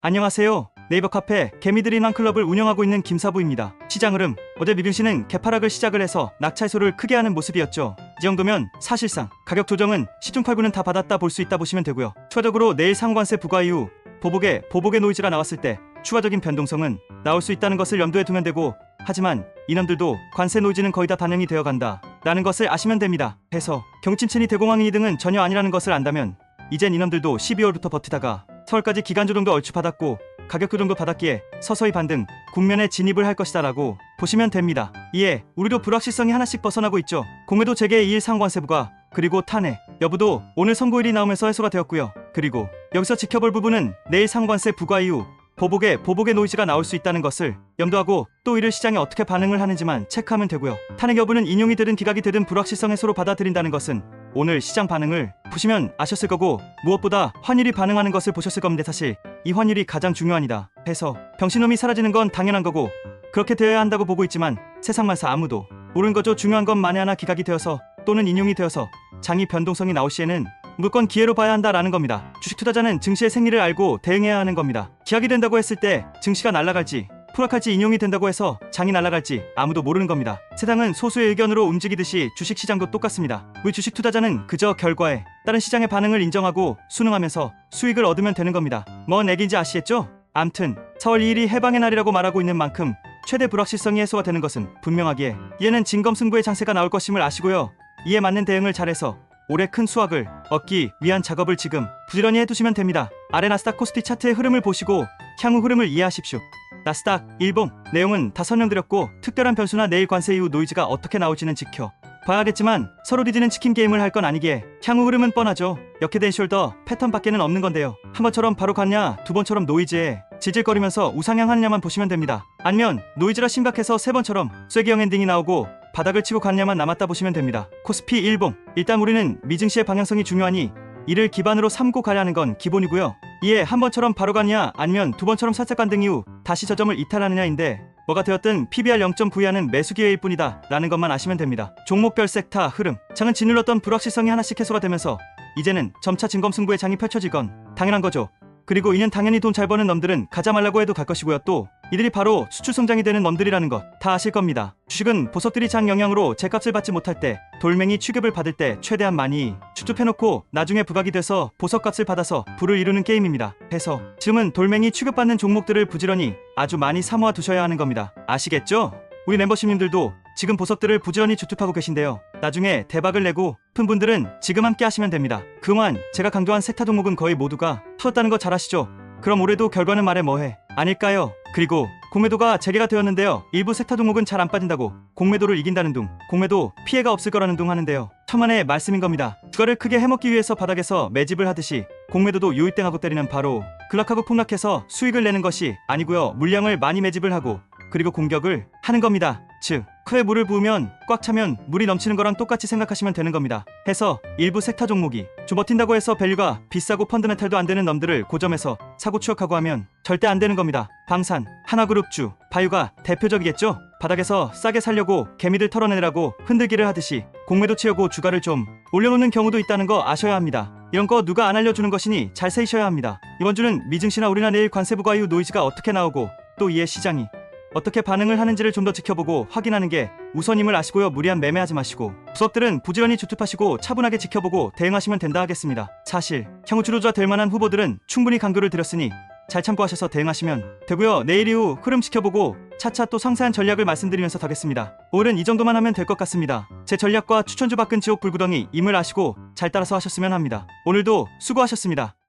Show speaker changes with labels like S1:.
S1: 안녕하세요. 네이버 카페 개미들이 난 클럽을 운영하고 있는 김사부입니다. 시장 흐름, 어제 미증시는 개파락을 시작을 해서 낙차 해소를 크게 하는 모습이었죠. 이 정도면 사실상 가격 조정은 시중팔구는 다 받았다 볼 수 있다 보시면 되고요. 추가적으로 내일 상관세 부과 이후 보복의 노이즈가 나왔을 때 추가적인 변동성은 나올 수 있다는 것을 염두에 두면 되고, 하지만 이놈들도 관세 노이즈는 거의 다 반영이 되어 간다 라는 것을 아시면 됩니다. 해서 경침체니 대공황이 등은 전혀 아니라는 것을 안다면 이젠 이놈들도 12월부터 버티다가 서울까지 기간조정도 얼추 받았고 가격 조정도 받았기에 서서히 반등 국면에 진입을 할 것이다 라고 보시면 됩니다. 이에 우리도 불확실성이 하나씩 벗어나고 있죠. 공매도 재개 2일 상관세 부과, 그리고 탄핵 여부도 오늘 선고일이 나오면서 해소가 되었고요. 그리고 여기서 지켜볼 부분은 내일 상관세 부과 이후 보복의 노이즈가 나올 수 있다는 것을 염두하고 또 이를 시장이 어떻게 반응을 하는지만 체크하면 되고요. 탄핵 여부는 인용이 되든 기각이 되든 불확실성 해소로 받아들인다는 것은 오늘 시장 반응을 보시면 아셨을 거고, 무엇보다 환율이 반응하는 것을 보셨을 겁니다. 사실 이 환율이 가장 중요하니다 해서 병신놈이 사라지는 건 당연한 거고 그렇게 되어야 한다고 보고 있지만 세상만사 아무도 모르는 거죠. 중요한 건 만에 하나 기각이 되어서 또는 인용이 되어서 장이 변동성이 나올 시에는 무조건 기회로 봐야 한다라는 겁니다. 주식 투자자는 증시의 생리를 알고 대응해야 하는 겁니다. 기각이 된다고 했을 때 증시가 날아갈지 포락할지, 인용이 된다고 해서 장이 날아갈지 아무도 모르는 겁니다. 세상은 소수의 의견으로 움직이듯이 주식시장도 똑같습니다. 우리 주식 투자자는 그저 결과에 따른 시장의 반응을 인정하고 순응하면서 수익을 얻으면 되는 겁니다. 뭔 얘기인지 아시겠죠? 암튼 4월 2일이 해방의 날이라고 말하고 있는 만큼 최대 불확실성이 해소가 되는 것은 분명하기에 이에는 진검승부의 장세가 나올 것임을 아시고요. 이에 맞는 대응을 잘해서 올해 큰 수확을 얻기 위한 작업을 지금 부지런히 해두시면 됩니다. 아래 나스닥 코스피 차트의 흐름을 보시고 향후 흐름을 이해하십시오. 나스닥 일봉 내용은 다 설명드렸고, 특별한 변수나 내일 관세 이후 노이즈가 어떻게 나올지는 지켜봐야겠지만 서로 뒤지는 치킨 게임을 할 건 아니기에 향후 흐름은 뻔하죠. 역해된 숄더 패턴밖에는 없는 건데요. 한 번처럼 바로 갔냐, 두 번처럼 노이즈에 질질거리면서 우상향하느냐만 보시면 됩니다. 아니면 노이즈라 심각해서 세 번처럼 쐐기형 엔딩이 나오고 바닥을 치고 갔냐만 남았다 보시면 됩니다. 코스피 일봉, 일단 우리는 미증시의 방향성이 중요하니 이를 기반으로 삼고 가야 하는 건 기본이고요. 이에 한 번처럼 바로 가느냐 아니면 두 번처럼 살짝 간등 이후 다시 저점을 이탈하느냐인데, 뭐가 되었든 PBR 0.92하는 매수 기회일 뿐이다 라는 것만 아시면 됩니다. 종목별 섹터 흐름, 장은 짓눌렀던 불확실성이 하나씩 해소가 되면서 이제는 점차 진검승부의 장이 펼쳐지건 당연한 거죠. 그리고 이는 당연히 돈 잘 버는 놈들은 가자 말라고 해도 갈 것이고요. 또 이들이 바로 수출 성장이 되는 놈들이라는 것 다 아실 겁니다. 주식은 보석들이 장 영향으로 제값을 받지 못할 때, 돌멩이 취급을 받을 때 최대한 많이 줍줍해놓고 나중에 부각이 돼서 보석값을 받아서 부를 이루는 게임입니다. 해서 지금은 돌멩이 취급받는 종목들을 부지런히 아주 많이 사모아 두셔야 하는 겁니다. 아시겠죠? 우리 멤버십님들도 지금 보석들을 부지런히 주투하고 계신데요. 나중에 대박을 내고 픈 분들은 지금 함께 하시면 됩니다. 그동안 제가 강조한 섹터 종목은 거의 모두가 터졌다는 거 잘 아시죠? 그럼 올해도 결과는 말해 뭐해? 아닐까요? 그리고 공매도가 재개가 되었는데요. 일부 섹터 종목은 잘 안 빠진다고 공매도를 이긴다는 둥, 공매도 피해가 없을 거라는 둥 하는데요. 천만의 말씀인 겁니다. 주가를 크게 해먹기 위해서 바닥에서 매집을 하듯이 공매도도 요일땡하고 때리는 바로 글락하고 폭락해서 수익을 내는 것이 아니고요. 물량을 많이 매집을 하고 그리고 공격을 하는 겁니다. 즉 코에 물을 부으면 꽉 차면 물이 넘치는 거랑 똑같이 생각하시면 되는 겁니다. 해서 일부 섹터 종목이 좀 버틴다고 해서 밸류가 비싸고 펀드멘탈도 안 되는 놈들을 고점에서 사고 추격하고 하면 절대 안 되는 겁니다. 방산, 하나그룹주, 바이오가 대표적이겠죠? 바닥에서 싸게 살려고 개미들 털어내라고 흔들기를 하듯이 공매도 치려고 주가를 좀 올려놓는 경우도 있다는 거 아셔야 합니다. 이런 거 누가 안 알려주는 것이니 잘 세이셔야 합니다. 이번 주는 미증시나 우리나 내일 관세 부과 이후 노이즈가 어떻게 나오고 또 이에 시장이 어떻게 반응을 하는지를 좀 더 지켜보고 확인하는 게 우선임을 아시고요. 무리한 매매하지 마시고 부석들은 부지런히 주투하시고 차분하게 지켜보고 대응하시면 된다 하겠습니다. 사실 향후 주로자 될 만한 후보들은 충분히 강조를 드렸으니 잘 참고하셔서 대응하시면 되고요. 내일 이후 흐름 지켜보고 차차 또 상세한 전략을 말씀드리면서 가겠습니다. 오늘은 이 정도만 하면 될 것 같습니다. 제 전략과 추천주 밖은 지옥 불구덩이 임을 아시고 잘 따라서 하셨으면 합니다. 오늘도 수고하셨습니다.